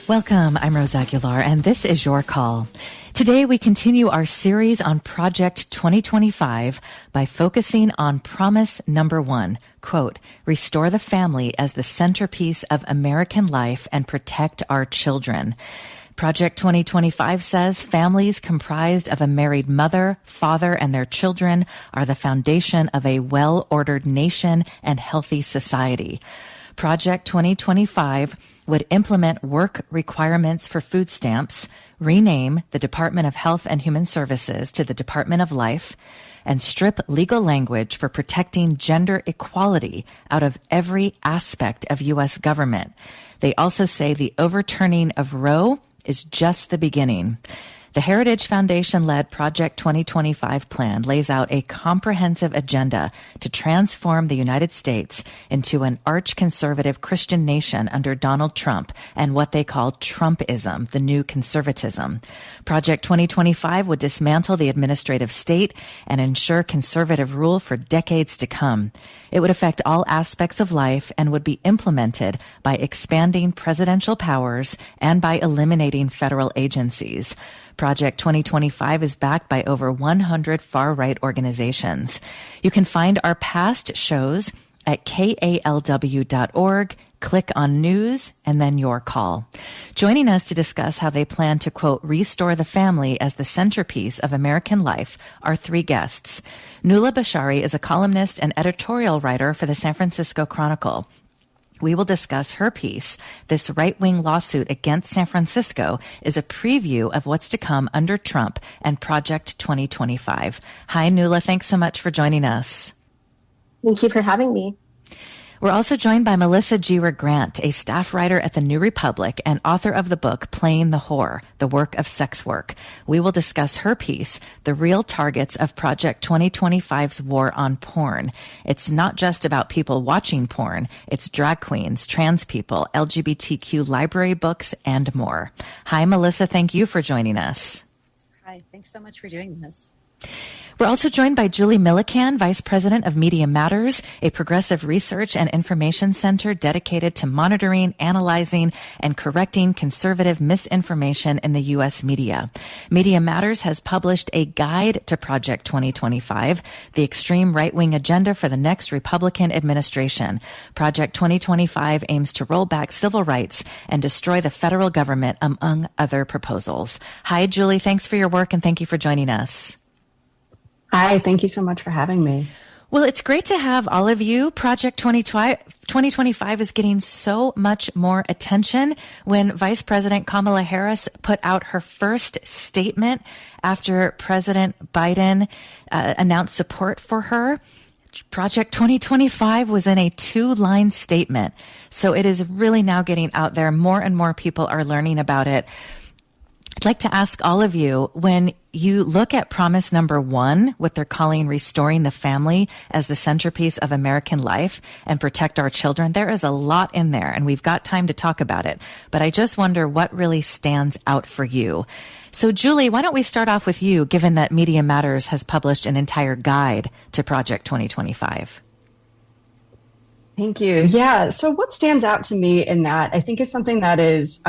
Welcome, I'm Rose Aguilar, and this is Your Call. Today we continue our series on Project 2025 by focusing on promise number 1, quote, restore the family as the centerpiece of American life and protect our children. Project 2025 says families comprised of a married mother, father, and their children are the foundation of a well-ordered nation and healthy society. Project 2025 would implement work requirements for food stamps, rename the Department of Health and Human Services to the Department of Life, and strip legal language for protecting gender equality out of every aspect of U.S. government. They also say the overturning of Roe is just the beginning. The Heritage Foundation-led Project 2025 plan lays out a comprehensive agenda to transform the United States into an archconservative Christian nation under Donald Trump and what they call Trumpism, the new conservatism. Project 2025 would dismantle the administrative state and ensure conservative rule for decades to come. It would affect all aspects of life and would be implemented by expanding presidential powers and by eliminating federal agencies. Project 2025 is backed by over 100 far-right organizations. You can find our past shows at kalw.org. Click on News and then Your Call. Joining us to discuss how they plan to, quote, restore the family as the centerpiece of American life are 3 guests. Nuala Bashari is a columnist and editorial writer for the San Francisco Chronicle. We will discuss her piece. This right-wing lawsuit against San Francisco is a preview of what's to come under Trump and Project 2025. Hi, Nuala. Thanks so much for joining us. Thank you for having me. We're also joined by Melissa Girer Grant, a staff writer at the New Republic and author of the book Playing the Whore, The Work of Sex Work. We will discuss her piece, The Real Targets of Project 2025's War on Porn. It's not just about people watching porn. It's drag queens, trans people, LGBTQ library books, and more. Hi, Melissa. Thank you for joining us. Hi. Thanks so much for doing this. We're also joined by Julie Millican, Vice President of Media Matters, a progressive research and information center dedicated to monitoring, analyzing, and correcting conservative misinformation in the U.S. media. Media Matters has published a guide to Project 2025, the extreme right-wing agenda for the next Republican administration. Project 2025 aims to roll back civil rights and destroy the federal government, among other proposals. Hi, Julie. Thanks for your work, and thank you for joining us. Hi, thank you so much for having me. Well, it's great to have all of you. Project 2025 is getting so much more attention. When Vice President Kamala Harris put out her first statement after President Biden announced support for her, Project 2025 was in a 2-line statement. So it is really now getting out there. More and more people are learning about it. I'd like to ask all of you, when you look at promise number 1, what they're calling restoring the family as the centerpiece of American life and protect our children, there is a lot in there, and we've got time to talk about it. But I just wonder what really stands out for you. So, Julie, why don't we start off with you, given that Media Matters has published an entire guide to Project 2025? Thank you. Yeah, so what stands out to me in that, I think, is something that is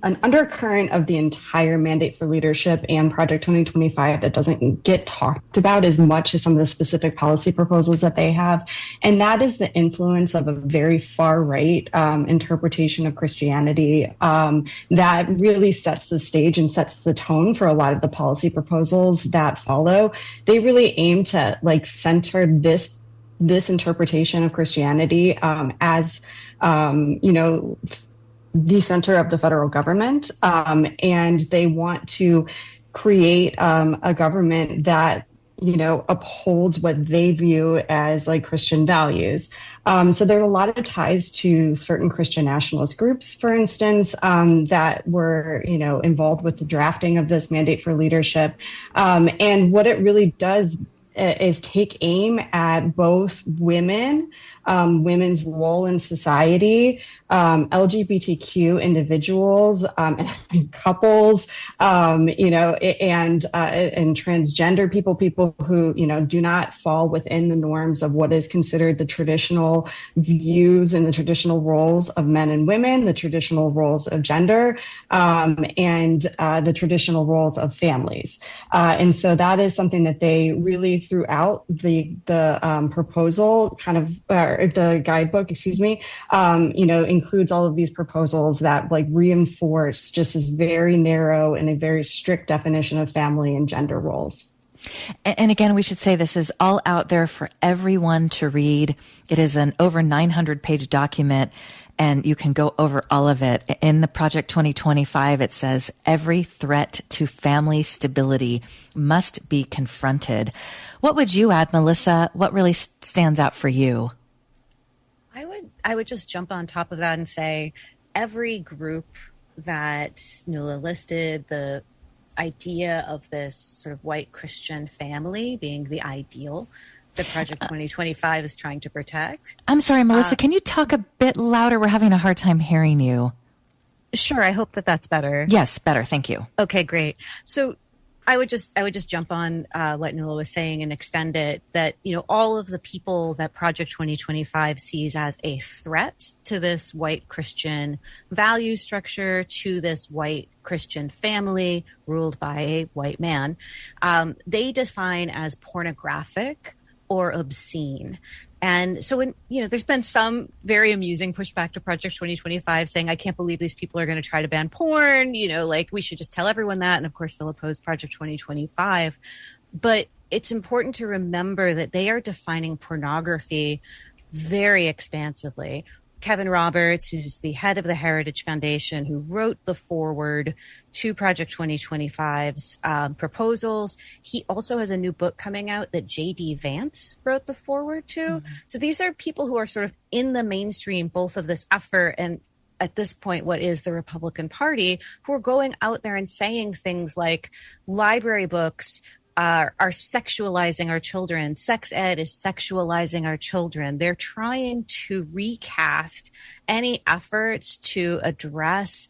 an undercurrent of the entire Mandate for Leadership and Project 2025 that doesn't get talked about as much as some of the specific policy proposals that they have. And that is the influence of a very far-right interpretation of Christianity that really sets the stage and sets the tone for a lot of the policy proposals that follow. They really aim to center this interpretation of Christianity as, the center of the federal government, and they want to create a government that upholds what they view as Christian values. So there are a lot of ties to certain Christian nationalist groups, for instance, that were involved with the drafting of this Mandate for Leadership. And what it really does is take aim at both women women's role in society, LGBTQ individuals, and couples, and transgender people who, do not fall within the norms of what is considered the traditional views and the traditional roles of men and women, the traditional roles of gender, and the traditional roles of families. And so that is something that they really throughout the proposal, the guidebook, includes all of these proposals that reinforce just this very narrow and a very strict definition of family and gender roles. And again, we should say this is all out there for everyone to read. It is an over 900-page document, and you can go over all of it. In the Project 2025, it says, every threat to family stability must be confronted. What would you add, Melissa? What really stands out for you? I would just jump on top of that and say every group that Nuala listed, the idea of this sort of white Christian family being the ideal that Project 2025 is trying to protect. I'm sorry, Melissa, can you talk a bit louder? We're having a hard time hearing you. Sure. I hope that that's better. Yes, better. Thank you. Okay, great. So I would just jump on what Nuala was saying and extend it that, all of the people that Project 2025 sees as a threat to this white Christian value structure, to this white Christian family ruled by a white man, they define as pornographic or obscene. And so there's been some very amusing pushback to Project 2025 saying, I can't believe these people are going to try to ban porn, we should just tell everyone that. And of course, they'll oppose Project 2025. But it's important to remember that they are defining pornography very expansively. Kevin Roberts, who's the head of the Heritage Foundation, who wrote the foreword to Project 2025's proposals. He also has a new book coming out that J.D. Vance wrote the foreword to. Mm-hmm. So these are people who are sort of in the mainstream, both of this effort and at this point, what is the Republican Party, who are going out there and saying things like library books are sexualizing our children. Sex ed is sexualizing our children. They're trying to recast any efforts to address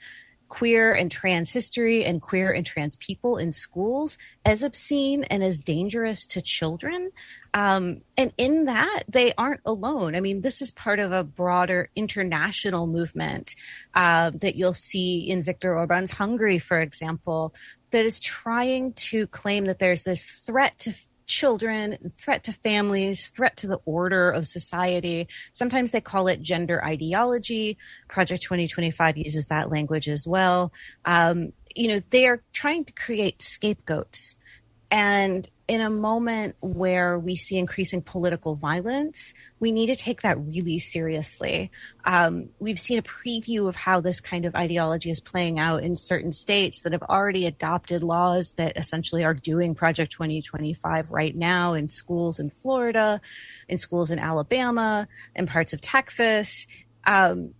queer and trans history and queer and trans people in schools as obscene and as dangerous to children. And in that, they aren't alone. I mean, this is part of a broader international movement that you'll see in Viktor Orban's Hungary, for example, that is trying to claim that there's this threat to children, threat to families, threat to the order of society. Sometimes they call it gender ideology. Project 2025 uses that language as well. They are trying to create scapegoats. And in a moment where we see increasing political violence, we need to take that really seriously. We've seen a preview of how this kind of ideology is playing out in certain states that have already adopted laws that essentially are doing Project 2025 right now in schools in Florida, in schools in Alabama, in parts of Texas.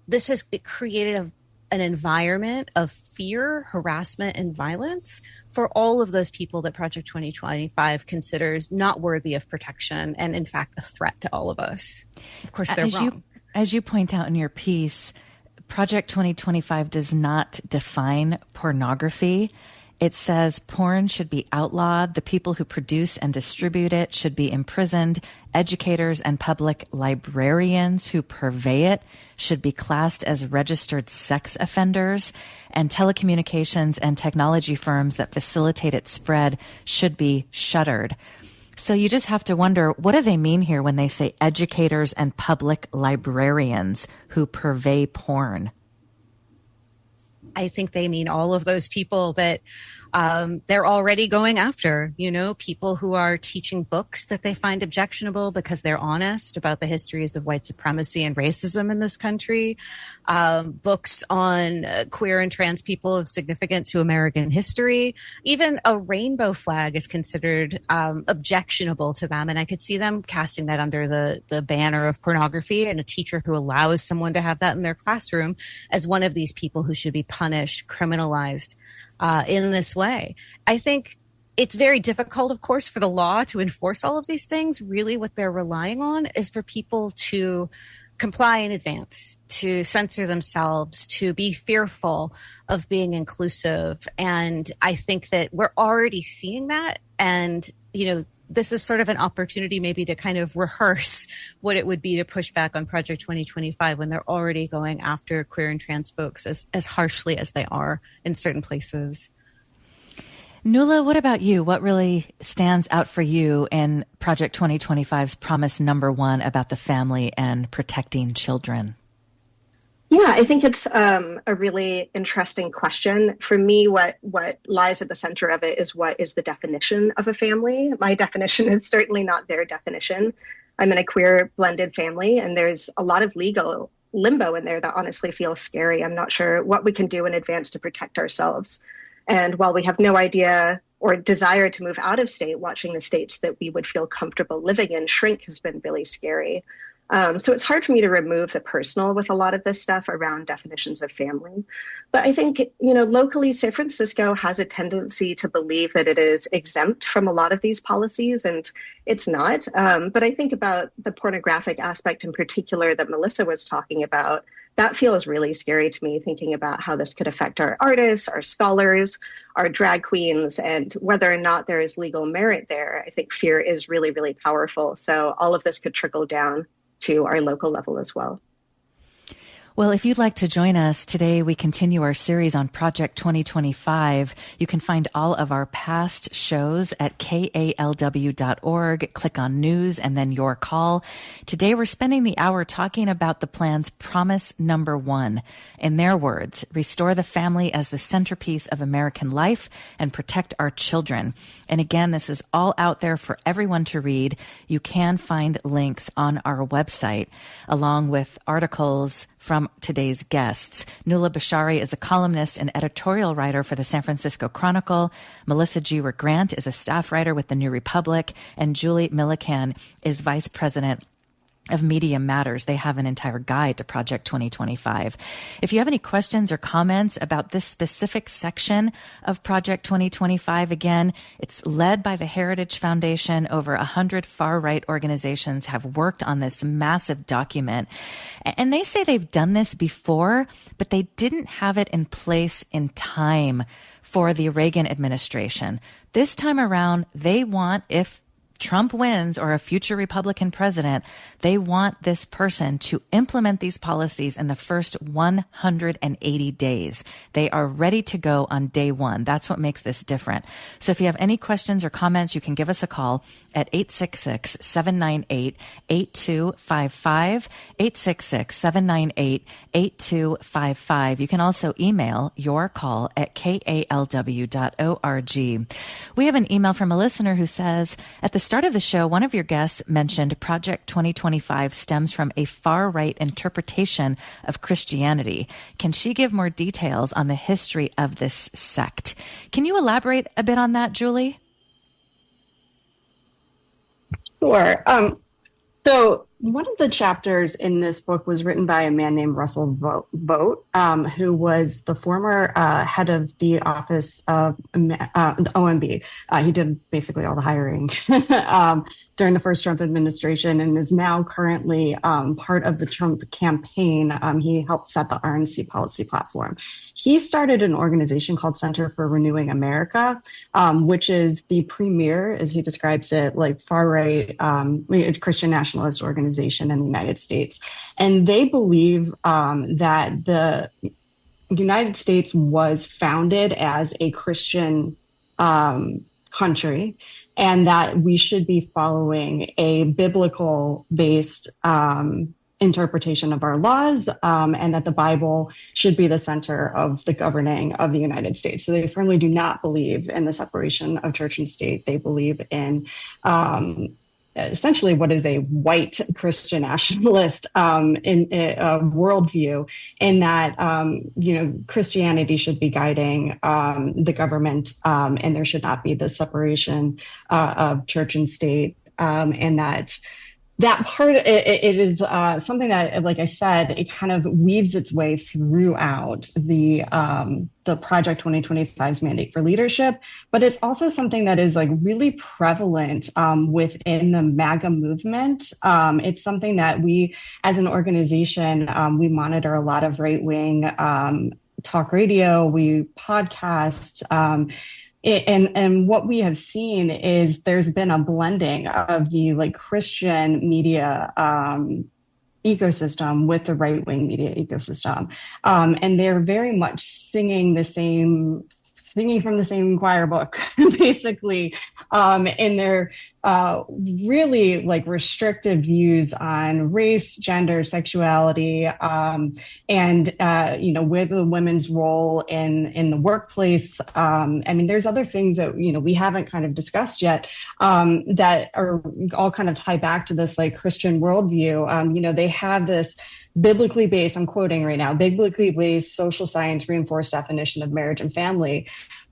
This has created an environment of fear, harassment, and violence for all of those people that Project 2025 considers not worthy of protection and, in fact, a threat to all of us. Of course, they're wrong. As you point out in your piece, Project 2025 does not define pornography. It says porn should be outlawed. The people who produce and distribute it should be imprisoned. Educators and public librarians who purvey it should be classed as registered sex offenders. And telecommunications and technology firms that facilitate its spread should be shuttered. So you just have to wonder, what do they mean here when they say educators and public librarians who purvey porn? I think they mean all of those people that they're already going after, people who are teaching books that they find objectionable because they're honest about the histories of white supremacy and racism in this country, books on queer and trans people of significance to American history. Even a rainbow flag is considered objectionable to them. And I could see them casting that under the banner of pornography, and a teacher who allows someone to have that in their classroom as one of these people who should be punished, criminalized in this way. I think it's very difficult, of course, for the law to enforce all of these things. Really, what they're relying on is for people to comply in advance, to censor themselves, to be fearful of being inclusive. And I think that we're already seeing that. And, this is sort of an opportunity maybe to kind of rehearse what it would be to push back on Project 2025 when they're already going after queer and trans folks as harshly as they are in certain places. Nuala, what about you? What really stands out for you in Project 2025's promise number 1 about the family and protecting children? Yeah, I think it's a really interesting question. For me, what lies at the center of it is what is the definition of a family. My definition is certainly not their definition. I'm in a queer blended family, and there's a lot of legal limbo in there that honestly feels scary. I'm not sure what we can do in advance to protect ourselves. And while we have no idea or desire to move out of state, watching the states that we would feel comfortable living in shrink has been really scary. So it's hard for me to remove the personal with a lot of this stuff around definitions of family. But I think, locally, San Francisco has a tendency to believe that it is exempt from a lot of these policies, and it's not. But I think about the pornographic aspect in particular that Melissa was talking about. That feels really scary to me, thinking about how this could affect our artists, our scholars, our drag queens, and whether or not there is legal merit there. I think fear is really, really powerful. So all of this could trickle down to our local level as well. Well, if you'd like to join us today, we continue our series on Project 2025. You can find all of our past shows at kalw.org. Click on news and then your call. Today, we're spending the hour talking about the plan's promise number 1. In their words, restore the family as the centerpiece of American life and protect our children. And again, this is all out there for everyone to read. You can find links on our website, along with articles from today's guests. Nuala Bashari is a columnist and editorial writer for the San Francisco Chronicle. Melissa G. Grant is a staff writer with the New Republic. And Julie Millican is vice president of Media Matters. They have an entire guide to Project 2025. If you have any questions or comments about this specific section of Project 2025, again, it's led by the Heritage Foundation. Over 100 far-right organizations have worked on this massive document. And they say they've done this before, but they didn't have it in place in time for the Reagan administration. This time around, they want, if Trump wins or a future Republican president, they want this person to implement these policies in the first 180 days. They are ready to go on day 1. That's what makes this different. So if you have any questions or comments, you can give us a call at 866-798-8255, 866-798-8255. You can also email your call at kalw.org. We have an email from a listener who says, at the start of the show, one of your guests mentioned Project 2025 stems from a far-right interpretation of Christianity. Can she give more details on the history of this sect? Can you elaborate a bit on that, Julie? Sure. So one of the chapters in this book was written by a man named Russell Vogt, who was the former head of the office of the OMB. He did basically all the hiring during the first Trump administration and is now currently part of the Trump campaign. He helped set the RNC policy platform. He started an organization called Center for Renewing America, which is the premier, as he describes it, like far-right Christian nationalist organization in the United States. And they believe that the United States was founded as a Christian country, and that we should be following a biblical-based interpretation of our laws, and that the Bible should be the center of the governing of the United States. So they firmly do not believe in the separation of church and state. They believe in essentially what is a white Christian nationalist in a worldview, in that Christianity should be guiding the government, and there should not be the separation of church and state, and that that part, it is something that, like I said, it kind of weaves its way throughout the Project 2025's mandate for leadership, but it's also something that is like really prevalent within the MAGA movement. It's something that we, as an organization, we monitor a lot of right-wing talk radio, we podcast. And what we have seen is there's been a blending of the like Christian media ecosystem with the right-wing media ecosystem. And they're very much singing from the same choir book, basically, in their really like restrictive views on race, gender, sexuality, and with the women's role in the workplace. I mean, there's other things that we haven't kind of discussed yet that are all kind of tie back to this like Christian worldview. They have this biblically based, I'm quoting right now, biblically based social science reinforced definition of marriage and family.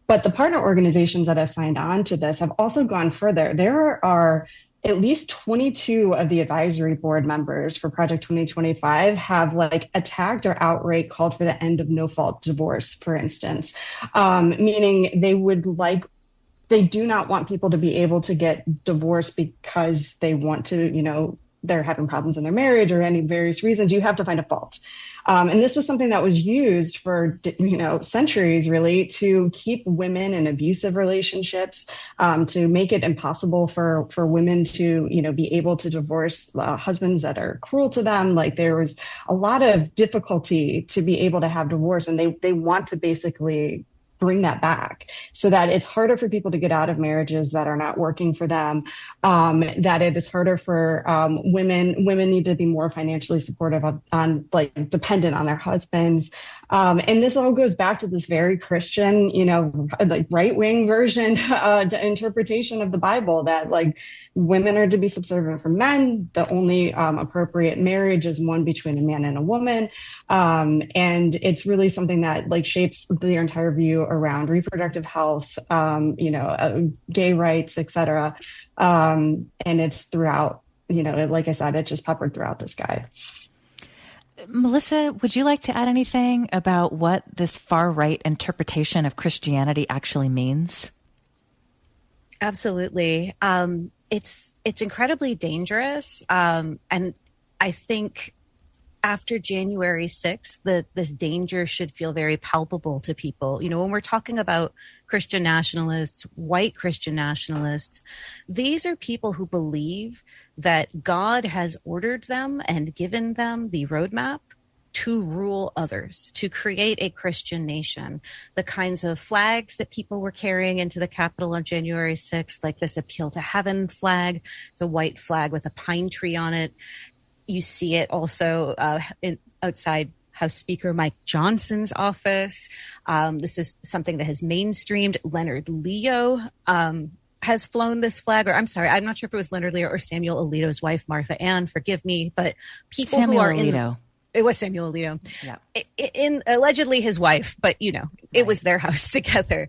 But the partner organizations that have signed on to this have also gone further. There are at least 22 of the advisory board members for Project 2025 have like attacked or outright called for the end of no-fault divorce, for instance, meaning they do not want people to be able to get divorced because they want to, they're having problems in their marriage or any various reasons. You have to find a fault. And this was something that was used for, centuries, really, to keep women in abusive relationships, to make it impossible for women to, be able to divorce husbands that are cruel to them. Like there was a lot of difficulty to be able to have divorce, and they want to basically bring that back so that it's harder for people to get out of marriages that are not working for them, that it is harder for women need to be more financially supportive on like dependent on their husbands. And this all goes back to this very Christian, like right-wing version, interpretation of the Bible that like women are to be subservient for men. The only appropriate marriage is one between a man and a woman. And it's really something that like shapes the entire view around reproductive health, gay rights, etc. And it's throughout, like I said, it's just peppered throughout this guide. Melissa, would you like to add anything about what this far right interpretation of Christianity actually means? Absolutely. It's incredibly dangerous. And I think after January 6th, this danger should feel very palpable to people. When we're talking about Christian nationalists, white Christian nationalists, these are people who believe that God has ordered them and given them the roadmap to rule others, to create a Christian nation. The kinds of flags that people were carrying into the Capitol on January 6th, like this Appeal to Heaven flag, it's a white flag with a pine tree on it. You see it also outside House Speaker Mike Johnson's office. This is something that has mainstreamed. Leonard Leo has flown this flag, or I'm sorry, I'm not sure if it was Leonard Leo or Samuel Alito's wife, Martha Ann, forgive me, but people Samuel who are Alito. It was Samuel Alito. Yeah. In allegedly his wife, but it was their house together.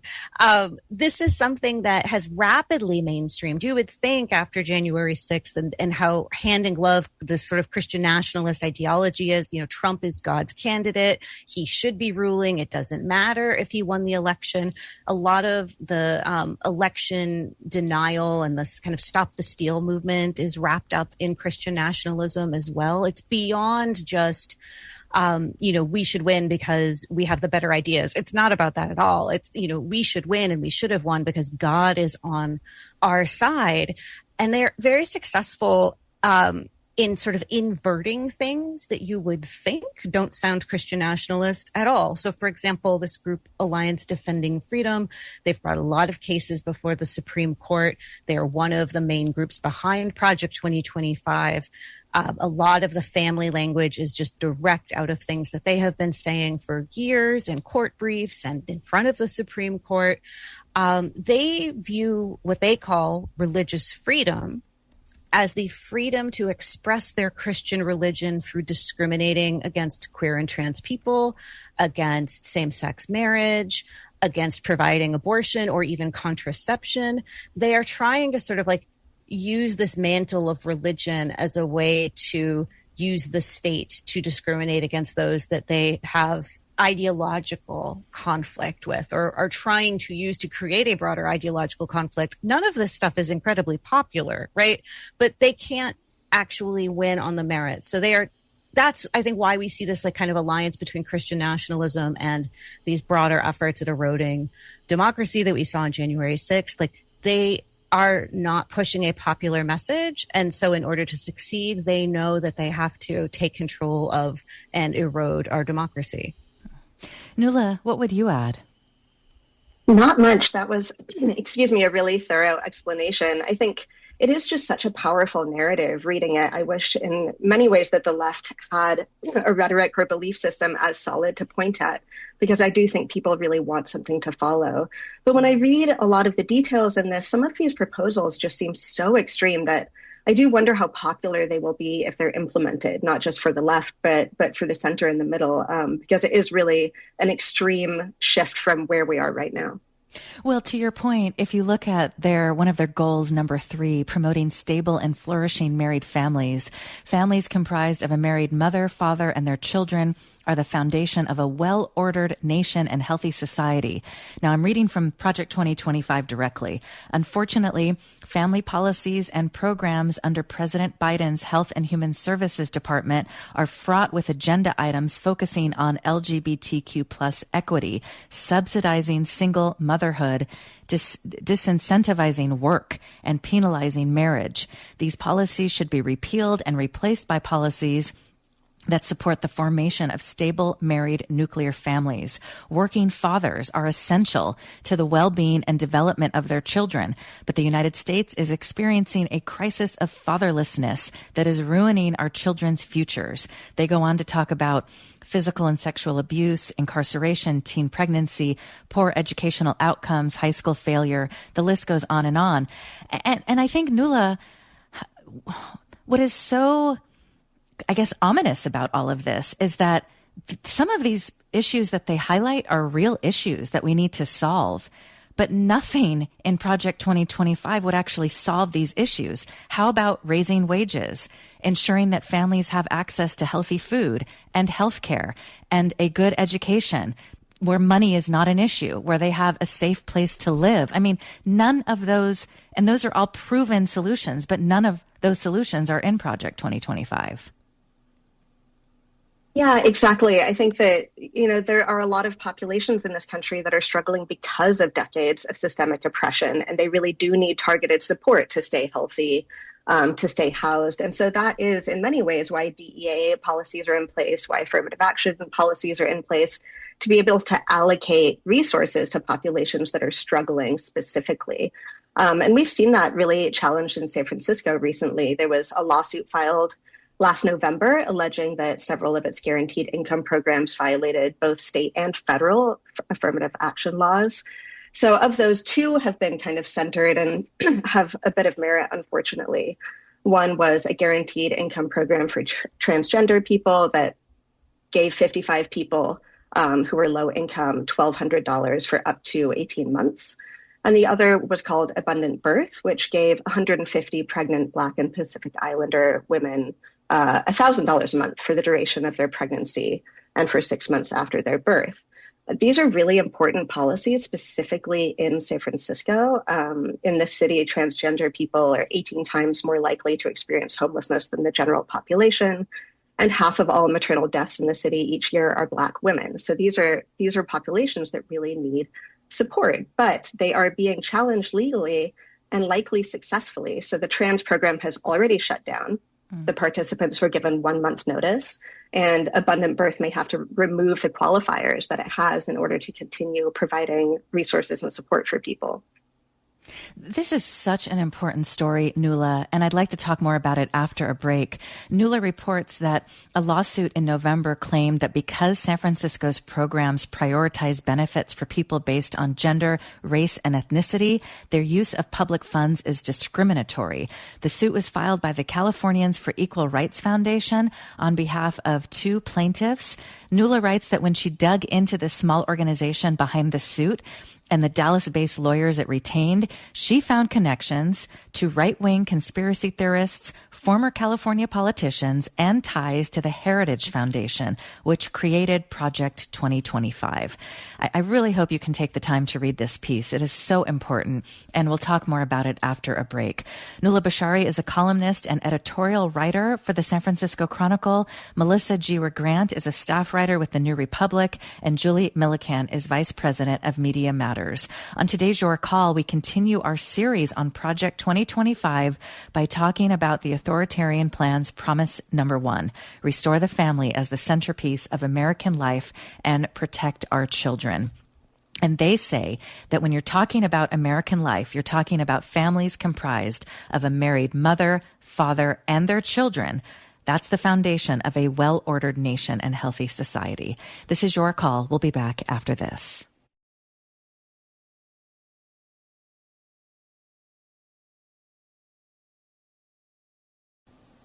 This is something that has rapidly mainstreamed. You would think after January 6th and how hand in glove this sort of Christian nationalist ideology is, Trump is God's candidate. He should be ruling. It doesn't matter if he won the election. A lot of the election denial and this kind of stop the steal movement is wrapped up in Christian nationalism as well. It's beyond just we should win because we have the better ideas. It's not about that at all. It's, we should win and we should have won because God is on our side. And they're very successful in sort of inverting things that you would think don't sound Christian nationalist at all. So, for example, this group, Alliance Defending Freedom, they've brought a lot of cases before the Supreme Court. They are one of the main groups behind Project 2025. A lot of the family language is just direct out of things that they have been saying for years in court briefs and in front of the Supreme Court. They view what they call religious freedom as the freedom to express their Christian religion through discriminating against queer and trans people, against same-sex marriage, against providing abortion or even contraception. They are trying to sort of like use this mantle of religion as a way to use the state to discriminate against those that they have ideological conflict with, or are trying to use to create a broader ideological conflict. None of this stuff is incredibly popular, right? But they can't actually win on the merits. So that's, I think, why we see this like kind of alliance between Christian nationalism and these broader efforts at eroding democracy that we saw on January 6th. Like, they are not pushing a popular message. And so in order to succeed, they know that they have to take control of and erode our democracy. Nuala, what would you add? Not much. That was, a really thorough explanation. I think it is just such a powerful narrative reading it. I wish in many ways that the left had a rhetoric or belief system as solid to point at, because I do think people really want something to follow. But when I read a lot of the details in this, some of these proposals just seem so extreme that I do wonder how popular they will be if they're implemented, not just for the left, but for the center and the middle, because it is really an extreme shift from where we are right now. Well, to your point, if you look at one of their goals, number 3, promoting stable and flourishing married families comprised of a married mother, father, and their children are the foundation of a well-ordered nation and healthy society. Now, I'm reading from Project 2025 directly. Unfortunately, family policies and programs under President Biden's Health and Human Services Department are fraught with agenda items focusing on LGBTQ plus equity, subsidizing single motherhood, disincentivizing work, and penalizing marriage. These policies should be repealed and replaced by policies that support the formation of stable, married, nuclear families. Working fathers are essential to the well-being and development of their children, but the United States is experiencing a crisis of fatherlessness that is ruining our children's futures. They go on to talk about physical and sexual abuse, incarceration, teen pregnancy, poor educational outcomes, high school failure. The list goes on and on. And I think, Nuala, what is so, I guess, ominous about all of this is that some of these issues that they highlight are real issues that we need to solve, but nothing in Project 2025 would actually solve these issues. How about raising wages, ensuring that families have access to healthy food and health care and a good education where money is not an issue, where they have a safe place to live? I mean, none of those, and those are all proven solutions, but none of those solutions are in Project 2025. Yeah, exactly. I think that, there are a lot of populations in this country that are struggling because of decades of systemic oppression, and they really do need targeted support to stay healthy, to stay housed. And so that is in many ways why DEA policies are in place, why affirmative action policies are in place, to be able to allocate resources to populations that are struggling specifically. And we've seen that really challenged in San Francisco recently. There was a lawsuit filed last November alleging that several of its guaranteed income programs violated both state and federal affirmative action laws. So of those, 2 have been kind of centered and have a bit of merit, unfortunately. One was a guaranteed income program for transgender people that gave 55 people who were low income $1,200 for up to 18 months. And the other was called Abundant Birth, which gave 150 pregnant Black and Pacific Islander women $1,000 a month for the duration of their pregnancy and for 6 months after their birth. These are really important policies, specifically in San Francisco. In this city, transgender people are 18 times more likely to experience homelessness than the general population, and half of all maternal deaths in the city each year are Black women. So these are populations that really need support, but they are being challenged legally and likely successfully. So the trans program has already shut down. The participants were given 1 month notice, and Abundant Birth may have to remove the qualifiers that it has in order to continue providing resources and support for people. This is such an important story, Nuala, and I'd like to talk more about it after a break. Nuala reports that a lawsuit in November claimed that because San Francisco's programs prioritize benefits for people based on gender, race, and ethnicity, their use of public funds is discriminatory. The suit was filed by the Californians for Equal Rights Foundation on behalf of 2 plaintiffs. Nuala writes that when she dug into the small organization behind the suit, and the Dallas-based lawyers it retained, she found connections to right-wing conspiracy theorists, former California politicians, and ties to the Heritage Foundation, which created Project 2025. I really hope you can take the time to read this piece. It is so important, and we'll talk more about it after a break. Nuala Bashari is a columnist and editorial writer for the San Francisco Chronicle. Melissa Giwer-Grant is a staff writer with the New Republic, and Julie Millikan is vice president of Media Matters. On today's Your Call, we continue our series on Project 2025 by talking about the authoritarian plan's promise number one: restore the family as the centerpiece of American life and protect our children. And they say that when you're talking about American life, you're talking about families comprised of a married mother, father, and their children. That's the foundation of a well-ordered nation and healthy society. This is Your Call. We'll be back after this.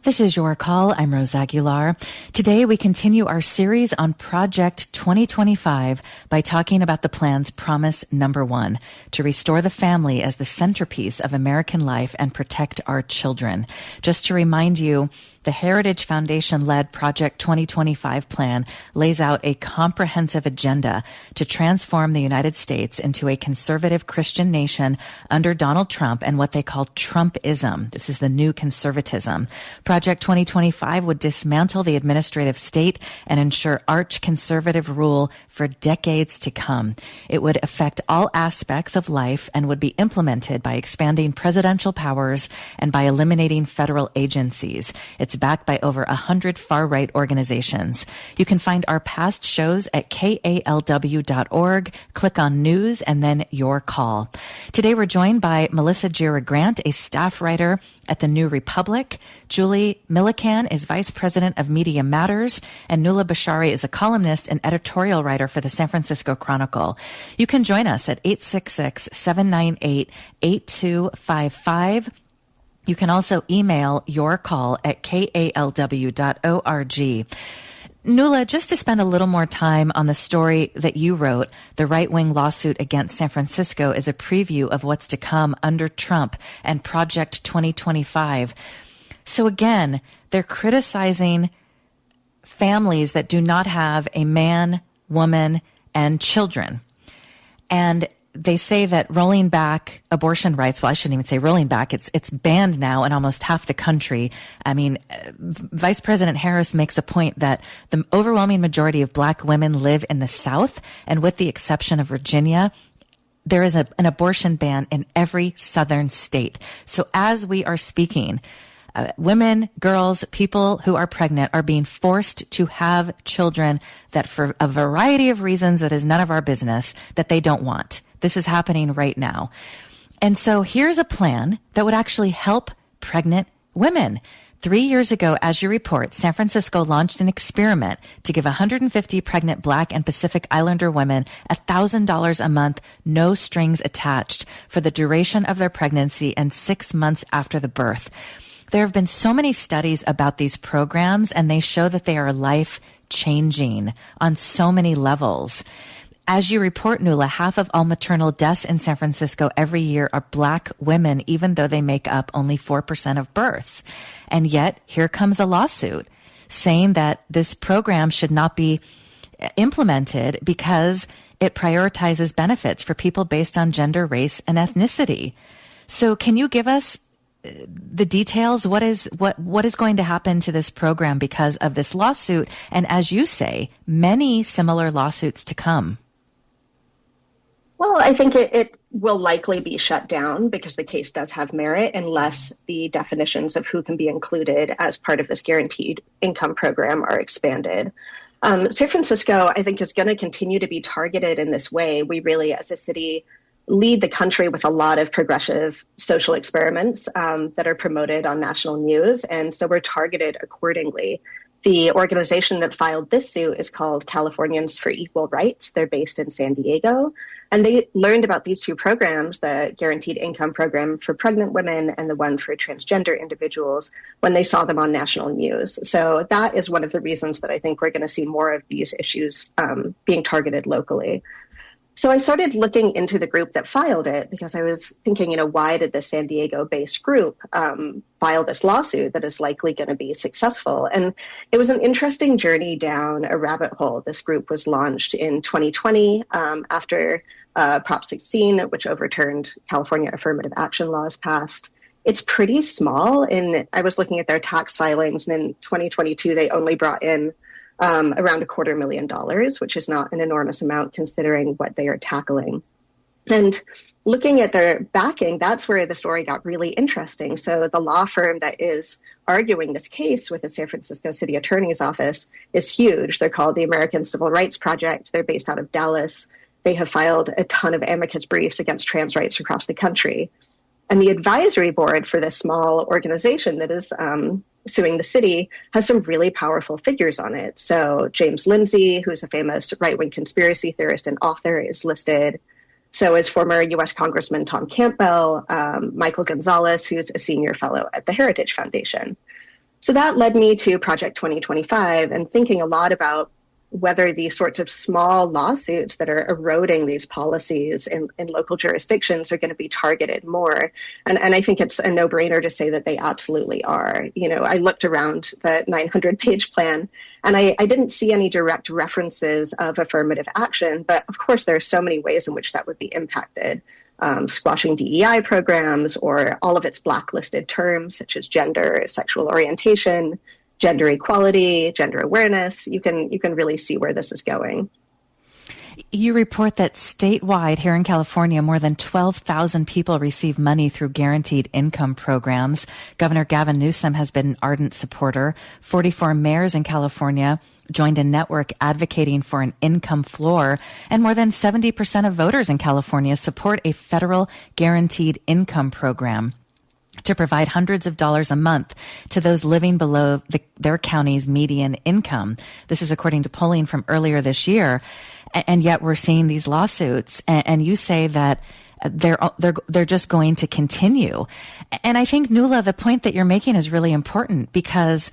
This is Your Call. I'm Rose Aguilar. Today, we continue our series on Project 2025 by talking about the plan's promise number one: to restore the family as the centerpiece of American life and protect our children. Just to remind you, the Heritage Foundation-led Project 2025 plan lays out a comprehensive agenda to transform the United States into a conservative Christian nation under Donald Trump and what they call Trumpism. This is the new conservatism. Project 2025 would dismantle the administrative state and ensure archconservative rule for decades to come. It would affect all aspects of life and would be implemented by expanding presidential powers and by eliminating federal agencies. It's backed by over 100 far-right organizations. You can find our past shows at kalw.org. Click on News and then Your Call. Today we're joined by Melissa Giwer-Grant, a staff writer at the New Republic. Julie Millikan is vice president of Media Matters, and Nuala Bashari is a columnist and editorial writer for the San Francisco Chronicle. You can join us at 866-798-8255. You can also email your call at kalw.org. Nuala, just to spend a little more time on the story that you wrote, the right-wing lawsuit against San Francisco is a preview of what's to come under Trump and Project 2025. So again, they're criticizing families that do not have a man, woman, and children. And they say that rolling back abortion rights, well, I shouldn't even say rolling back, it's banned now in almost half the country. I mean, Vice President Harris makes a point that the overwhelming majority of Black women live in the South, and with the exception of Virginia, there is an abortion ban in every southern state. So as we are speaking, women, girls, people who are pregnant are being forced to have children that for a variety of reasons that is none of our business, that they don't want. This is happening right now. And so here's a plan that would actually help pregnant women. 3 years ago, as you report, San Francisco launched an experiment to give 150 pregnant Black and Pacific Islander women $1,000 a month, no strings attached, for the duration of their pregnancy and 6 months after the birth. There have been so many studies about these programs, and they show that they are life-changing on so many levels. As you report, Nuala, half of all maternal deaths in San Francisco every year are Black women, even though they make up only 4% of births. And yet, here comes a lawsuit saying that this program should not be implemented because it prioritizes benefits for people based on gender, race, and ethnicity. So can you give us the details? What is going to happen to this program because of this lawsuit? And as you say, many similar lawsuits to come. Well, I think it will likely be shut down because the case does have merit unless the definitions of who can be included as part of this guaranteed income program are expanded. San Francisco, I think, is going to continue to be targeted in this way. We really, as a city, lead the country with a lot of progressive social experiments that are promoted on national news, and so we're targeted accordingly. The organization that filed this suit is called Californians for Equal Rights. They're based in San Diego, and they learned about these two programs, the Guaranteed Income Program for pregnant women and the one for transgender individuals, when they saw them on national news. So that is one of the reasons that I think we're going to see more of these issues being targeted locally. So I started looking into the group that filed it because I was thinking, why did this San Diego-based group file this lawsuit that is likely going to be successful? And it was an interesting journey down a rabbit hole. This group was launched in 2020 after Prop 16, which overturned California affirmative action laws passed. It's pretty small. And I was looking at their tax filings, and in 2022, they only brought in around $250,000, which is not an enormous amount considering what they are tackling. And looking at their backing, that's where the story got really interesting. So the law firm that is arguing this case with the San Francisco City Attorney's Office is huge. They're called the American Civil Rights Project. They're based out of Dallas. They have filed a ton of amicus briefs against trans rights across the country. And the advisory board for this small organization that is suing the city has some really powerful figures on it. So James Lindsay, who's a famous right-wing conspiracy theorist and author, is listed. So is former U.S. Congressman Tom Campbell, Michael Gonzalez, who's a senior fellow at the Heritage Foundation. So that led me to Project 2025 and thinking a lot about whether these sorts of small lawsuits that are eroding these policies in local jurisdictions are going to be targeted more. And I think it's a no-brainer to say that they absolutely are. I looked around the 900-page plan, and I didn't see any direct references of affirmative action. But of course, there are so many ways in which that would be impacted. Squashing DEI programs or all of its blacklisted terms, such as gender, sexual orientation, gender equality, gender awareness. You can really see where this is going. You report that statewide here in California, more than 12,000 people receive money through guaranteed income programs. Governor Gavin Newsom has been an ardent supporter. 44 mayors in California joined a network advocating for an income floor, and more than 70% of voters in California support a federal guaranteed income program to provide hundreds of dollars a month to those living below their county's median income. This is according to polling from earlier this year. And yet we're seeing these lawsuits, and you say that they're just going to continue. And I think, Nuala, the point that you're making is really important because,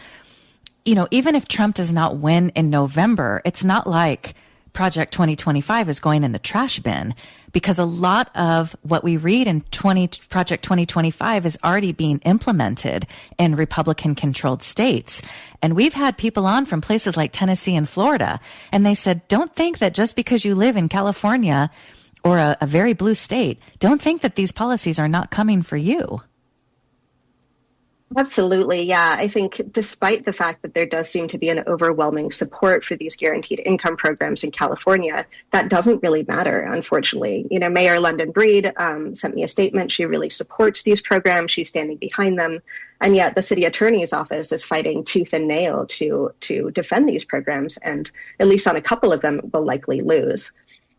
even if Trump does not win in November, it's not like Project 2025 is going in the trash bin, because a lot of what we read in Project 2025 is already being implemented in Republican-controlled states. And we've had people on from places like Tennessee and Florida, and they said, don't think that just because you live in California or a very blue state, don't think that these policies are not coming for you. Absolutely. Yeah. I think despite the fact that there does seem to be an overwhelming support for these guaranteed income programs in California, that doesn't really matter, unfortunately. Mayor London Breed sent me a statement. She really supports these programs. She's standing behind them. And yet the city attorney's office is fighting tooth and nail to defend these programs. And at least on a couple of them, will likely lose.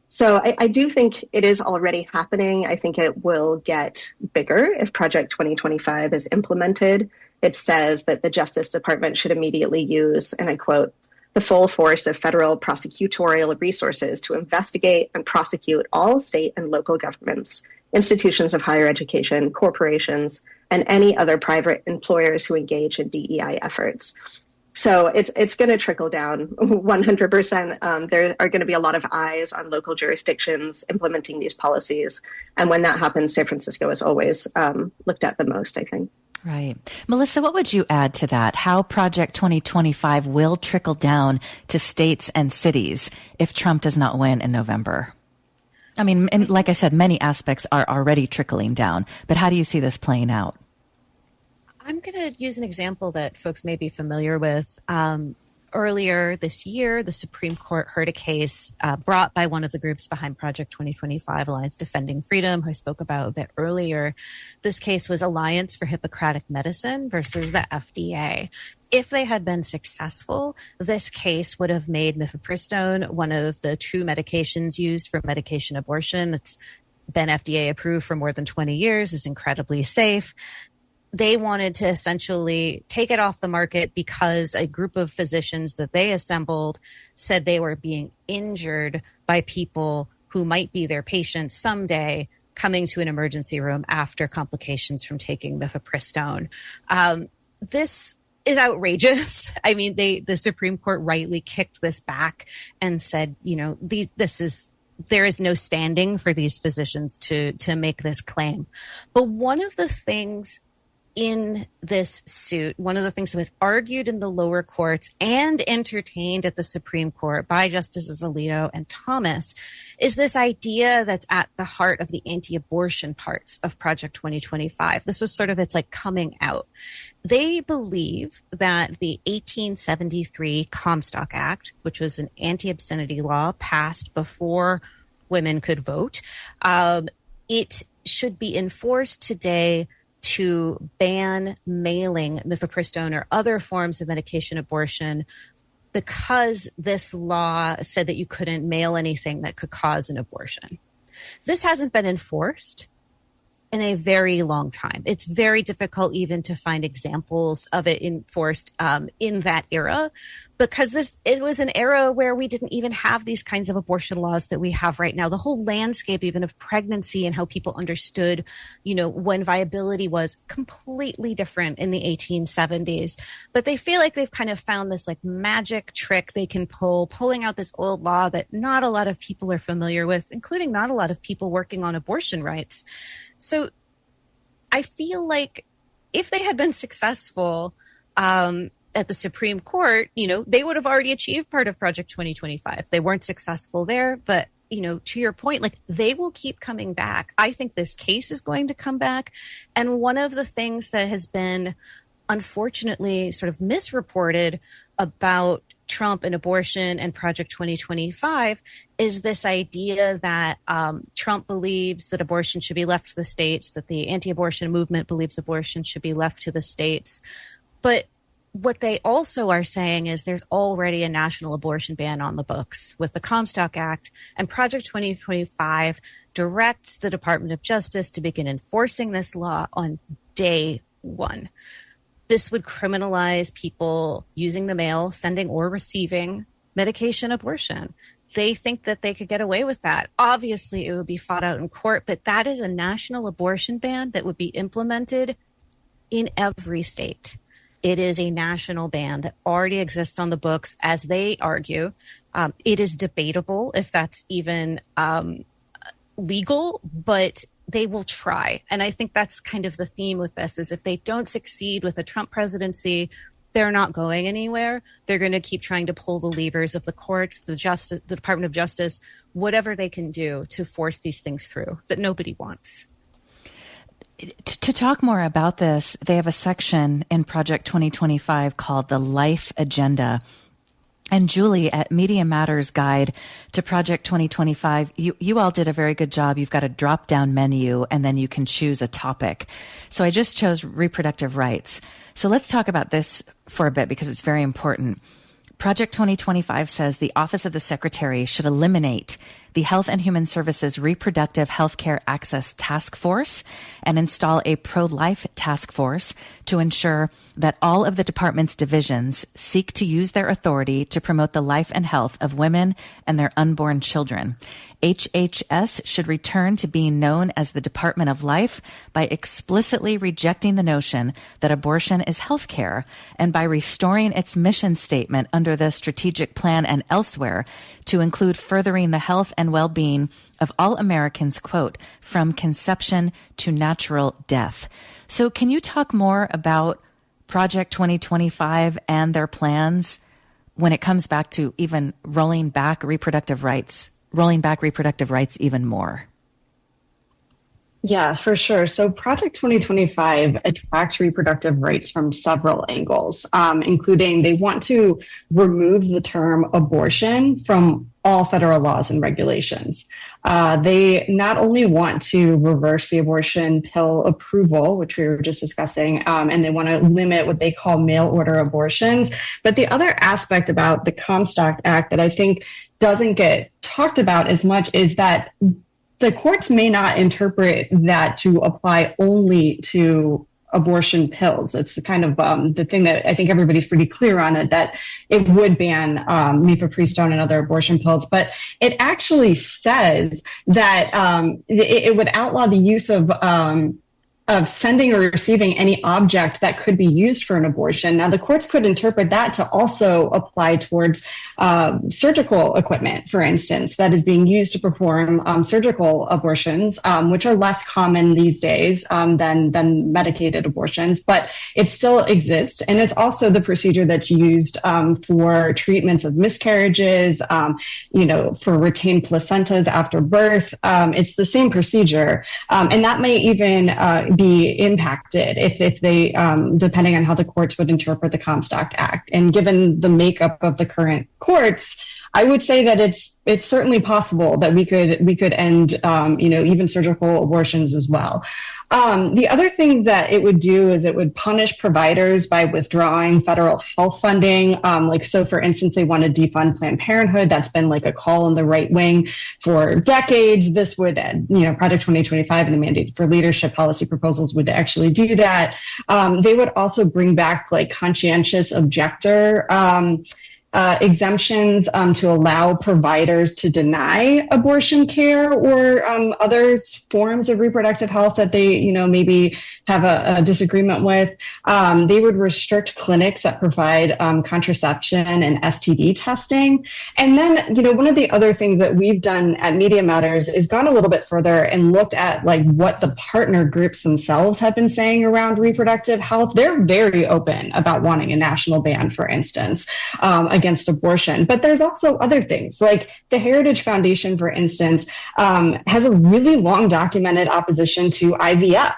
So I do think it is already happening. I think it will get bigger if Project 2025 is implemented. It says that the Justice Department should immediately use, and I quote, the full force of federal prosecutorial resources to investigate and prosecute all state and local governments, institutions of higher education, corporations, and any other private employers who engage in DEI efforts. So it's going to trickle down 100%. There are going to be a lot of eyes on local jurisdictions implementing these policies. And when that happens, San Francisco is always looked at the most, I think. Right. Melissa, what would you add to that? How Project 2025 will trickle down to states and cities if Trump does not win in November? I mean, and like I said, many aspects are already trickling down. But how do you see this playing out? I'm going to use an example that folks may be familiar with. Earlier this year, the Supreme Court heard a case brought by one of the groups behind Project 2025, Alliance Defending Freedom, who I spoke about a bit earlier. This case was Alliance for Hippocratic Medicine versus the FDA. If they had been successful, this case would have made mifepristone one of the true medications used for medication abortion. It's been FDA approved for more than 20 years, is incredibly safe. They wanted to essentially take it off the market because a group of physicians that they assembled said they were being injured by people who might be their patients someday coming to an emergency room after complications from taking mifepristone. This is outrageous. I mean, the Supreme Court rightly kicked this back and said, this is there is no standing for these physicians to make this claim. But one of the things in this suit, one of the things that was argued in the lower courts and entertained at the Supreme Court by Justices Alito and Thomas, is this idea that's at the heart of the anti-abortion parts of Project 2025. This was sort of its like coming out. They believe that the 1873 Comstock Act, which was an anti-obscenity law passed before women could vote, it should be enforced today to ban mailing mifepristone or other forms of medication abortion, because this law said that you couldn't mail anything that could cause an abortion. This hasn't been enforced in a very long time. It's very difficult even to find examples of it enforced in that era, because it was an era where we didn't even have these kinds of abortion laws that we have right now. The whole landscape even of pregnancy and how people understood, when viability was completely different in the 1870s. But they feel like they've kind of found this like magic trick they can pulling out this old law that not a lot of people are familiar with, including not a lot of people working on abortion rights. So I feel like if they had been successful at the Supreme Court, they would have already achieved part of Project 2025. They weren't successful there, but, to your point, like they will keep coming back. I think this case is going to come back. And one of the things that has been unfortunately sort of misreported about Trump and abortion and Project 2025 is this idea that Trump believes that abortion should be left to the states, that the anti-abortion movement believes abortion should be left to the states. But what they also are saying is there's already a national abortion ban on the books with the Comstock Act, and Project 2025 directs the Department of Justice to begin enforcing this law on day one. This would criminalize people using the mail, sending or receiving medication abortion. They think that they could get away with that. Obviously, it would be fought out in court, but that is a national abortion ban that would be implemented in every state. It is a national ban that already exists on the books, as they argue. It is debatable if that's even legal, but they will try. And I think that's kind of the theme with this, is if they don't succeed with the Trump presidency, they're not going anywhere. They're going to keep trying to pull the levers of the courts, the Department of Justice, whatever they can do to force these things through that nobody wants. To talk more about this, they have a section in Project 2025 called the Life Agenda. And Julie, at Media Matters Guide to Project 2025, you all did a very good job. You've got a drop-down menu, and then you can choose a topic. So I just chose reproductive rights. So let's talk about this for a bit because it's very important. Project 2025 says the Office of the Secretary should eliminate the Health and Human Services Reproductive Healthcare Access Task Force and install a pro-life task force to ensure that all of the department's divisions seek to use their authority to promote the life and health of women and their unborn children. HHS should return to being known as the Department of Life by explicitly rejecting the notion that abortion is health care and by restoring its mission statement under the strategic plan and elsewhere to include furthering the health and well-being of all Americans, quote, from conception to natural death. So can you talk more about Project 2025 and their plans when it comes back to even rolling back reproductive rights even more? Yeah, for sure. So Project 2025 attacks reproductive rights from several angles, including they want to remove the term abortion from all federal laws and regulations. They not only want to reverse the abortion pill approval, which we were just discussing, and they want to limit what they call mail order abortions. But the other aspect about the Comstock Act that I think doesn't get talked about as much is that the courts may not interpret that to apply only to abortion pills. It's the kind of the thing that I think everybody's pretty clear on it, that it would ban mifepristone and other abortion pills. But it actually says that it would outlaw the use of sending or receiving any object that could be used for an abortion. Now, the courts could interpret that to also apply towards surgical equipment, for instance, that is being used to perform surgical abortions, which are less common these days than medicated abortions, but it still exists. And it's also the procedure that's used for treatments of miscarriages, for retained placentas after birth. It's the same procedure. And that may even be impacted if they, depending on how the courts would interpret the Comstock Act. And given the makeup of the current courts, I would say that it's certainly possible that we could end, even surgical abortions as well. The other things that it would do is it would punish providers by withdrawing federal health funding. So for instance, they want to defund Planned Parenthood. That's been like a call on the right wing for decades. This would, Project 2025 and the mandate for leadership policy proposals would actually do that. They would also bring back like conscientious objector exemptions to allow providers to deny abortion care or other forms of reproductive health that they, maybe have a disagreement with. They would restrict clinics that provide contraception and STD testing. And then, one of the other things that we've done at Media Matters is gone a little bit further and looked at like what the partner groups themselves have been saying around reproductive health. They're very open about wanting a national ban, for instance, against abortion. But there's also other things like the Heritage Foundation, for instance, has a really long documented opposition to IVF.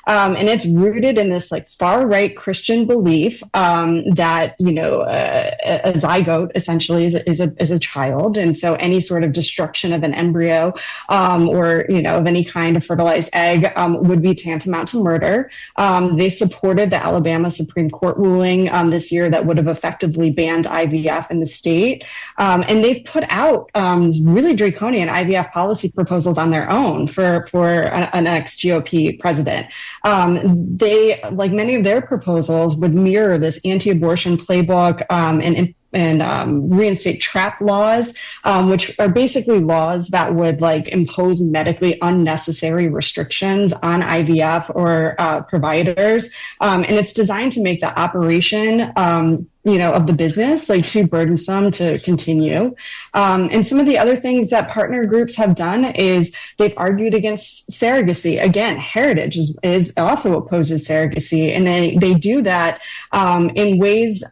And it's rooted in this like far right Christian belief that a zygote essentially is a child, and so any sort of destruction of an embryo or of any kind of fertilized egg would be tantamount to murder. They supported the Alabama Supreme Court ruling this year that would have effectively banned IVF in the state, and they've put out really draconian IVF policy proposals on their own for an ex-GOP president. They, like many of their proposals, would mirror this anti-abortion playbook and reinstate trap laws, which are basically laws that would like impose medically unnecessary restrictions on IVF or providers. And it's designed to make the operation of the business like too burdensome to continue. And some of the other things that partner groups have done is they've argued against surrogacy. Again, Heritage is also opposes surrogacy, and they do that in ways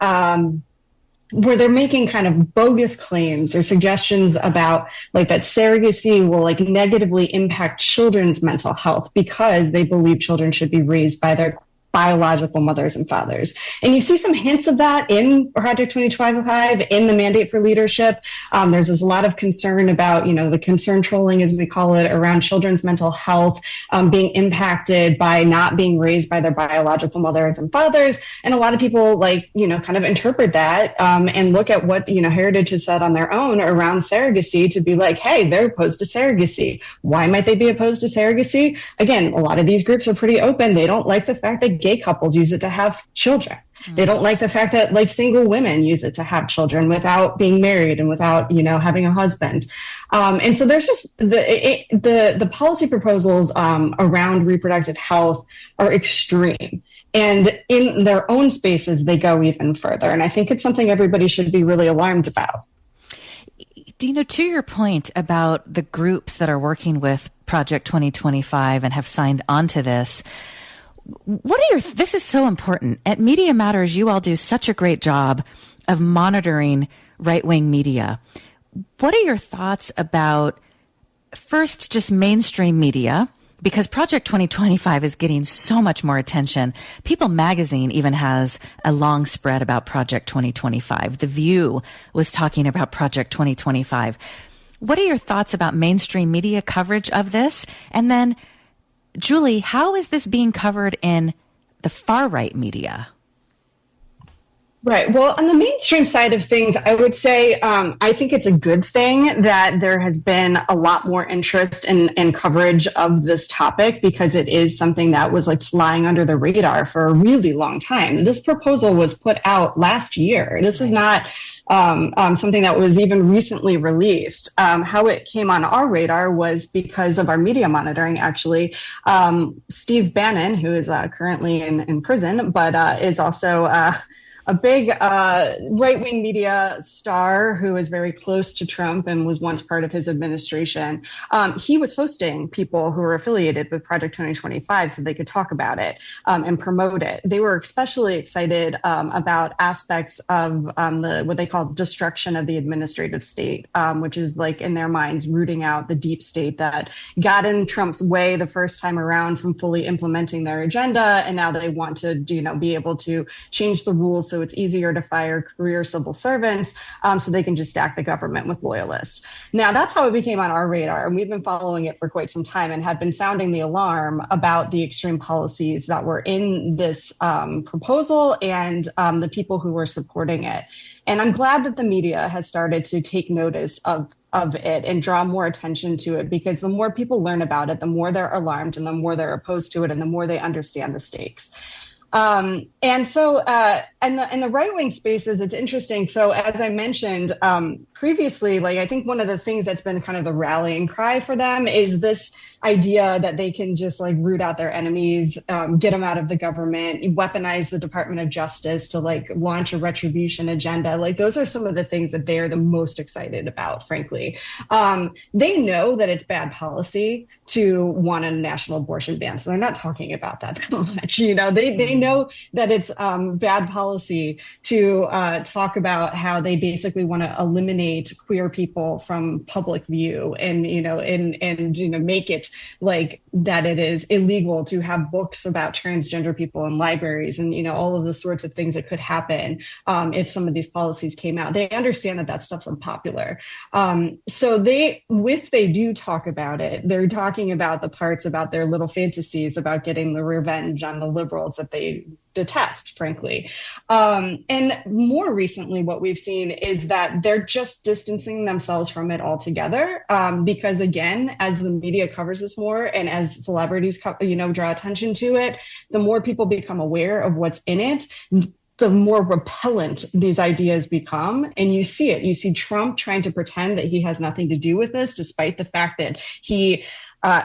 where they're making kind of bogus claims or suggestions about like that surrogacy will like negatively impact children's mental health because they believe children should be raised by their biological mothers and fathers. And you see some hints of that in Project 2025, in the mandate for leadership. There's a lot of concern about, the concern trolling, as we call it, around children's mental health being impacted by not being raised by their biological mothers and fathers. And a lot of people kind of interpret that and look at what, Heritage has said on their own around surrogacy to be like, hey, they're opposed to surrogacy. Why might they be opposed to surrogacy? Again, a lot of these groups are pretty open. They don't like the fact that gay couples use it to have children. They don't like the fact that like single women use it to have children without being married and without, having a husband. And so there's just the policy proposals around reproductive health are extreme. And in their own spaces, they go even further. And I think it's something everybody should be really alarmed about. To your point about the groups that are working with Project 2025 and have signed on to this, this is so important. At Media Matters, you all do such a great job of monitoring right-wing media. What are your thoughts about, first, just mainstream media? Because Project 2025 is getting so much more attention. People Magazine even has a long spread about Project 2025. The View was talking about Project 2025. What are your thoughts about mainstream media coverage of this? And then, Julie, how is this being covered in the far-right media? Right. Well, on the mainstream side of things, I would say I think it's a good thing that there has been a lot more interest and coverage of this topic because it is something that was like flying under the radar for a really long time. This proposal was put out last year. This is not something that was even recently released. How it came on our radar was because of our media monitoring, actually. Steve Bannon, who is currently in prison, but is also a big right-wing media star who is very close to Trump and was once part of his administration. He was hosting people who were affiliated with Project 2025 so they could talk about it and promote it. They were especially excited about aspects of what they call destruction of the administrative state, which is like in their minds rooting out the deep state that got in Trump's way the first time around from fully implementing their agenda, and now they want to be able to change the rules so it's easier to fire career civil servants so they can just stack the government with loyalists. Now, that's how it became on our radar, and we've been following it for quite some time and had been sounding the alarm about the extreme policies that were in this proposal and the people who were supporting it. And I'm glad that the media has started to take notice of it and draw more attention to it, because the more people learn about it, the more they're alarmed and the more they're opposed to it and the more they understand the stakes. And so in the right-wing spaces, it's interesting. So as I mentioned previously, like I think one of the things that's been kind of the rallying cry for them is this idea that they can just like root out their enemies, get them out of the government, weaponize the Department of Justice to like launch a retribution agenda. Like those are some of the things that they're the most excited about, frankly. They know that it's bad policy to want a national abortion ban, so they're not talking about that much. They know that it's bad policy to talk about how they basically want to eliminate queer people from public view and make it like that it is illegal to have books about transgender people in libraries and all of the sorts of things that could happen if some of these policies came out. They understand that stuff's unpopular. So if they do talk about it, they're talking about the parts about their little fantasies about getting the revenge on the liberals that they detest, frankly. And more recently, what we've seen is that they're just distancing themselves from it altogether. Because again, as the media covers this more and as celebrities, draw attention to it, the more people become aware of what's in it, the more repellent these ideas become. And you see it. You see Trump trying to pretend that he has nothing to do with this, despite the fact that he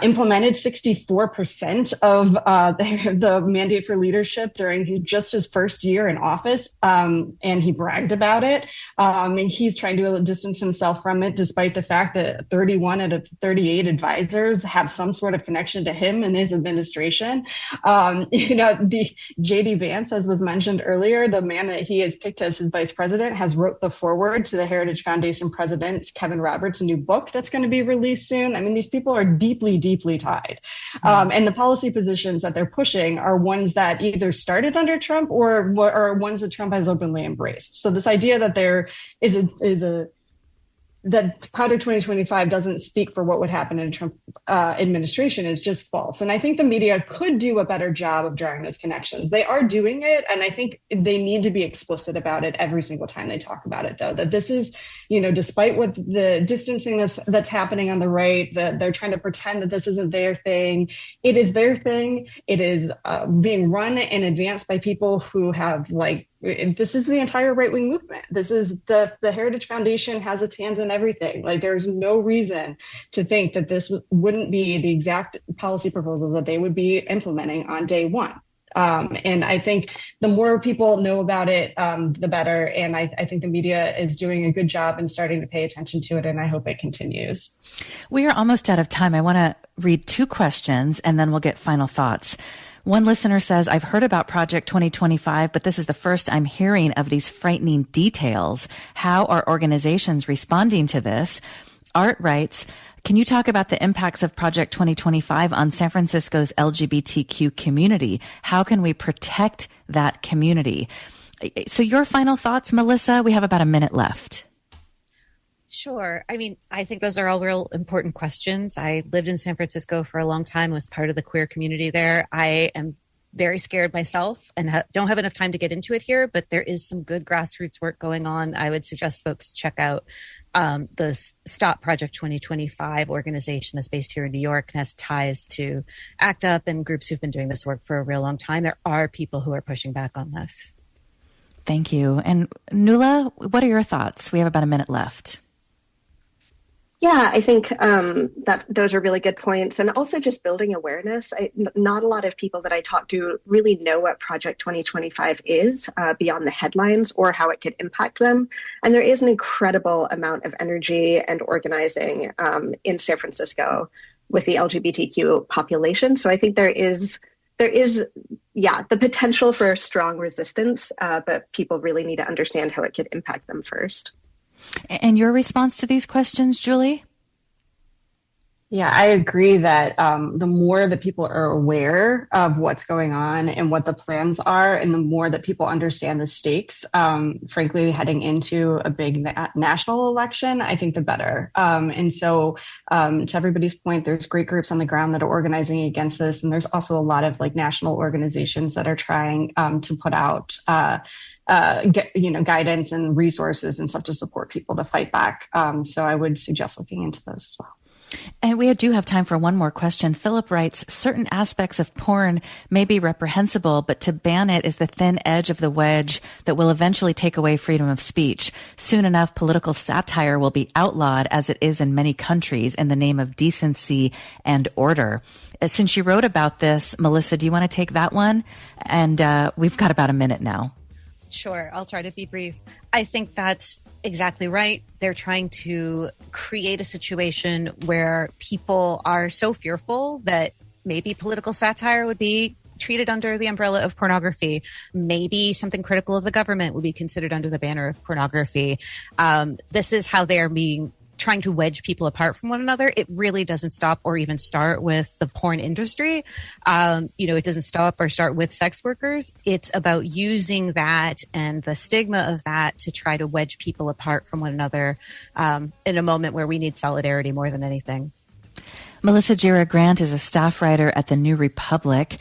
implemented 64% of the mandate for leadership during his first year in office, and he bragged about it. And he's trying to distance himself from it, despite the fact that 31 out of 38 advisors have some sort of connection to him and his administration. The J.D. Vance, as was mentioned earlier, the man that he has picked as his vice president, has wrote the foreword to the Heritage Foundation president Kevin Roberts' new book that's going to be released soon. I mean, these people are deeply tied. And the policy positions that they're pushing are ones that either started under Trump or ones that Trump has openly embraced. So this idea that there that Project 2025 doesn't speak for what would happen in a Trump administration is just false. And I think the media could do a better job of drawing those connections. They are doing it, and I think they need to be explicit about it every single time they talk about it, though, that this is, despite what the distancing that's happening on the right, that they're trying to pretend that this isn't their thing. It is their thing. It is being run and advanced by people who have this is the entire right-wing movement. This is the Heritage Foundation has its hands in everything. Like, there's no reason to think that this wouldn't be the exact policy proposals that they would be implementing on day one. And I think the more people know about it, the better. And I think the media is doing a good job and starting to pay attention to it. And I hope it continues. We are almost out of time. I want to read two questions and then we'll get final thoughts. One listener says, I've heard about Project 2025, but this is the first I'm hearing of these frightening details. How are organizations responding to this? Art writes, can you talk about the impacts of Project 2025 on San Francisco's LGBTQ community? How can we protect that community? So your final thoughts, Melissa? We have about a minute left. Sure. I mean, I think those are all real important questions. I lived in San Francisco for a long time, was part of the queer community there. I am very scared myself and don't have enough time to get into it here, but there is some good grassroots work going on. I would suggest folks check out the Stop Project 2025 organization that's based here in New York and has ties to ACT UP and groups who've been doing this work for a real long time. There are people who are pushing back on this. Thank you. And Nuala, what are your thoughts? We have about a minute left. Yeah, I think that those are really good points. And also just building awareness. Not a lot of people that I talk to really know what Project 2025 is beyond the headlines or how it could impact them. And there is an incredible amount of energy and organizing in San Francisco with the LGBTQ population. So I think there is the potential for a strong resistance, but people really need to understand how it could impact them first. And your response to these questions, Julie? Yeah, I agree that the more that people are aware of what's going on and what the plans are, and the more that people understand the stakes, frankly, heading into a big national election, I think the better. And so to everybody's point, there's great groups on the ground that are organizing against this. And there's also a lot of national organizations that are trying to put out guidance and resources and stuff to support people to fight back. So I would suggest looking into those as well. And we do have time for one more question. Philip writes, certain aspects of porn may be reprehensible, but to ban it is the thin edge of the wedge that will eventually take away freedom of speech. Soon enough, political satire will be outlawed, as it is in many countries, in the name of decency and order. Since you wrote about this, Melissa, do you want to take that one? And we've got about a minute now. Sure. I'll try to be brief. I think that's exactly right. They're trying to create a situation where people are so fearful that maybe political satire would be treated under the umbrella of pornography. Maybe something critical of the government would be considered under the banner of pornography. This is how they are trying to wedge people apart from one another. It really doesn't stop or even start with the porn industry. It doesn't stop or start with sex workers. It's about using that and the stigma of that to try to wedge people apart from one another in a moment where we need solidarity more than anything. Melissa Gira Grant is a staff writer at the New Republic.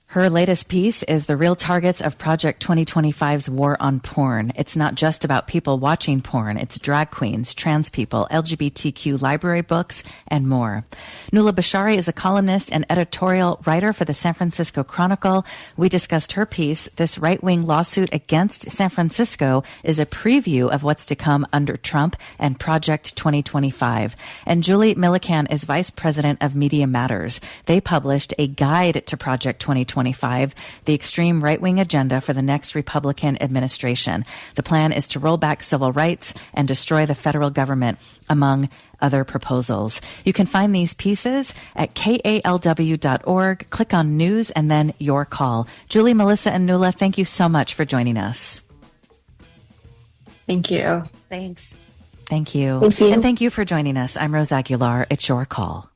Her latest piece is The Real Targets of Project 2025's War on Porn. It's not just about people watching porn. It's drag queens, trans people, LGBTQ library books, and more. Nuala Bashari is a columnist and editorial writer for the San Francisco Chronicle. We discussed her piece. This right-wing lawsuit against San Francisco is a preview of what's to come under Trump and Project 2025. And Julie Millican is vice president of Media Matters. They published a guide to Project 2025, the extreme right-wing agenda for the next Republican administration. The plan is to roll back civil rights and destroy the federal government, among other proposals. You can find these pieces at kalw.org. Click on News and then Your Call. Julie, Melissa, and Nuala, thank you so much for joining us. Thank you. Thanks. Thank you. Thank you. And thank you for joining us. I'm Rose Aguilar. It's Your Call.